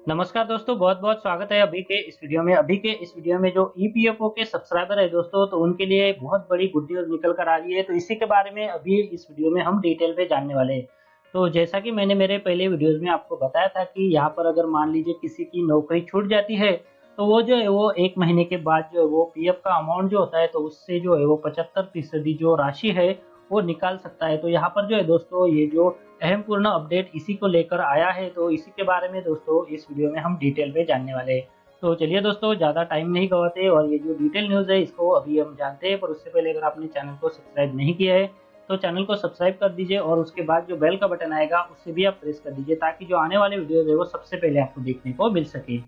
नमस्कार दोस्तों, बहुत-बहुत स्वागत है अभी के इस वीडियो में। जो ईपीएफओ के सब्सक्राइबर है दोस्तों, तो उनके लिए बहुत बड़ी गुड न्यूज़ निकल कर आ रही है। तो इसी के बारे में अभी इस वीडियो में हम डिटेल में जानने वाले हैं। तो जैसा कि मैंने मेरे पहले वीडियोज़ में आपको बताया था कि यहाँ पर अगर मान लीजिए किसी की नौकरी छूट जाती है, तो वो जो है वो 1 महीने के बाद जो है वो पीएफ का अमाउंट जो होता है, तो उससे जो है वो 75% जो राशि है, वो निकाल सकता है। तो यहाँ पर जो है दोस्तों, ये जो अहम पूर्ण अपडेट इसी को लेकर आया है, तो इसी के बारे में दोस्तों इस वीडियो में हम डिटेल में जानने वाले हैं। तो चलिए दोस्तों, ज़्यादा टाइम नहीं गवाते और ये जो डिटेल न्यूज़ है इसको अभी हम जानते हैं। पर उससे पहले अगर आपने चैनल को सब्सक्राइब नहीं किया है, तो चैनल को सब्सक्राइब कर दीजिए और उसके बाद जो बेल का बटन आएगा उसे भी आप प्रेस कर दीजिए, ताकि जो आने वाले वीडियोज़ है वो सबसे पहले आपको देखने को मिल सके।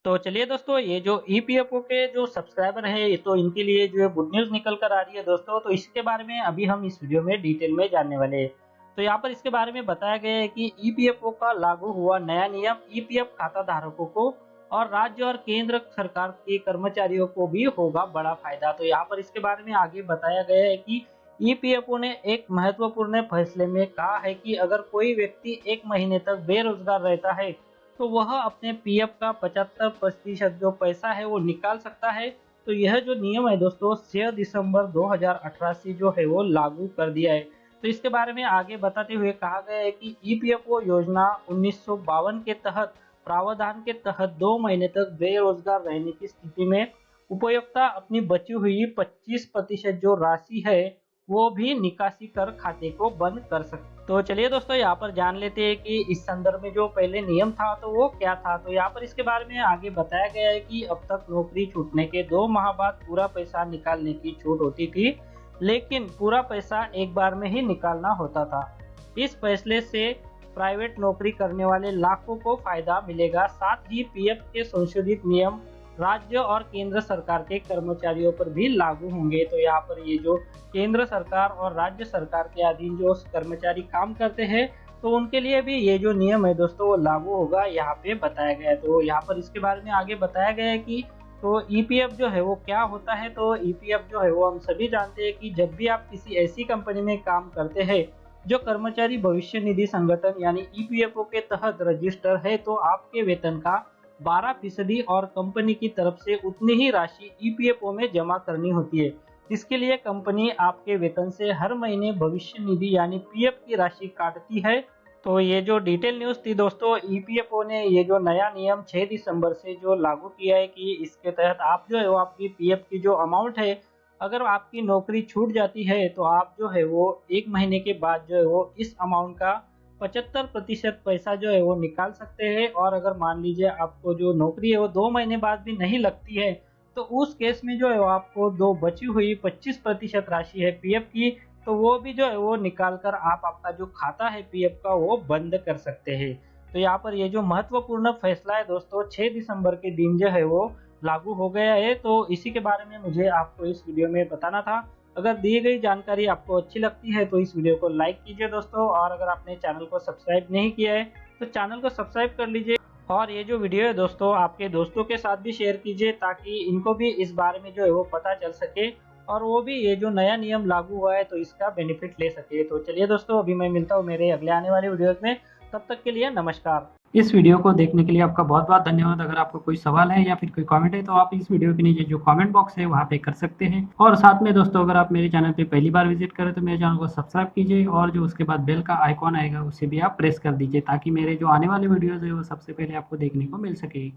तो चलिए दोस्तों, ये जो ईपीएफओ के जो सब्सक्राइबर हैं, तो इनके लिए जो है गुड न्यूज़ निकल कर आ रही है दोस्तों। तो इसके बारे में अभी हम इस वीडियो में डिटेल में जानने वाले हैं। तो यहाँ पर इसके बारे में बताया गया है कि ईपीएफओ का लागू हुआ नया नियम ईपीएफ खाता धारकों को और राज्य और केंद्र सरकार के कर्मचारियों को भी होगा बड़ा फायदा। तो यहाँ पर इसके बारे में आगे बताया गया है कि ईपीएफओ ने एक महत्वपूर्ण फैसले में कहा है कि अगर कोई व्यक्ति 1 महीने तक बेरोजगार रहता है, तो वह अपने पीएफ का 75% जो पैसा है वो निकाल सकता है। तो यह जो नियम है दोस्तों 6 दिसंबर 2018 से जो है वो लागू कर दिया है। तो इसके बारे में आगे बताते हुए कहा गया है कि ईपीएफओ योजना 1952 के तहत प्रावधान के तहत 2 महीने तक बेरोजगार रहने की स्थिति में उपयोक्ता अपनी बची हुई 25% जो राशि है वो भी निकासी कर खाते को बंद कर सकते। तो चलिए दोस्तों, यहाँ पर जान लेते हैं कि इस संदर्भ में जो पहले नियम था तो वो क्या था। तो यहाँ पर इसके बारे में आगे बताया गया है कि अब तक नौकरी छूटने के 2 माह बाद पूरा पैसा निकालने की छूट होती थी, लेकिन पूरा पैसा एक बार में ही निकालना होता था। इस फैसले से प्राइवेट नौकरी करने वाले लाखों को फायदा मिलेगा। साथ ही पीएफ के संशोधित नियम राज्य और केंद्र सरकार के कर्मचारियों पर भी लागू होंगे। तो यहाँ पर ये जो केंद्र सरकार और राज्य सरकार के अधीन जो कर्मचारी काम करते हैं, तो उनके लिए भी ये जो नियम है दोस्तों वो लागू होगा, यहाँ पे बताया गया है। तो यहाँ पर इसके बारे में आगे बताया गया है कि तो ईपीएफ जो है वो क्या होता है। तो ईपीएफ जो है वो हम सभी जानते हैं कि जब भी आप किसी ऐसी कंपनी में काम करते हैं जो कर्मचारी भविष्य निधि संगठन यानी ईपीएफओ के तहत रजिस्टर है, तो आपके वेतन का 12% और कंपनी की तरफ से उतनी ही राशि ईपीएफओ में जमा करनी होती है। इसके लिए कंपनी आपके वेतन से हर महीने भविष्य निधि यानी पीएफ की राशि काटती है। तो ये जो डिटेल न्यूज़ थी दोस्तों, ईपीएफओ ने ये जो नया नियम 6 दिसंबर से जो लागू किया है कि इसके तहत आप जो है वो आपकी पीएफ की जो अमाउंट है, अगर आपकी नौकरी छूट जाती है तो आप जो है वो 1 महीने के बाद जो है वो इस अमाउंट का 75% पैसा जो है वो निकाल सकते हैं। और अगर मान लीजिए आपको जो नौकरी है वो 2 महीने बाद भी नहीं लगती है, तो उस केस में जो है वो आपको जो बची हुई 25% राशि है पीएफ की, तो वो भी जो है वो निकाल कर आप आपका जो खाता है पीएफ का वो बंद कर सकते हैं। तो यहाँ पर ये जो महत्वपूर्ण फैसला है दोस्तों 6 दिसंबर के दिन जो है वो लागू हो गया है। तो इसी के बारे में मुझे आपको इस वीडियो में बताना था। अगर दी गई जानकारी आपको अच्छी लगती है तो इस वीडियो को लाइक कीजिए दोस्तों, और अगर आपने चैनल को सब्सक्राइब नहीं किया है तो चैनल को सब्सक्राइब कर लीजिए। और ये जो वीडियो है दोस्तों आपके दोस्तों के साथ भी शेयर कीजिए, ताकि इनको भी इस बारे में जो है वो पता चल सके और वो भी ये जो नया नियम लागू हुआ है तो इसका बेनिफिट ले सके। तो चलिए दोस्तों, अभी मैं मिलता हूँ मेरे अगले आने वाले वीडियोज में। तब तक के लिए नमस्कार। इस वीडियो को देखने के लिए आपका बहुत बहुत धन्यवाद। अगर आपको कोई सवाल है या फिर कोई कमेंट है तो आप इस वीडियो के नीचे जो कमेंट बॉक्स है वहाँ पे कर सकते हैं। और साथ में दोस्तों, अगर आप मेरे चैनल पे पहली बार विजिट करें तो मेरे चैनल को सब्सक्राइब कीजिए और जो उसके बाद बेल का आइकॉन आएगा उसे भी आप प्रेस कर दीजिए, ताकि मेरे जो आने वाले वीडियोज़ है वो सबसे पहले आपको देखने को मिल सके।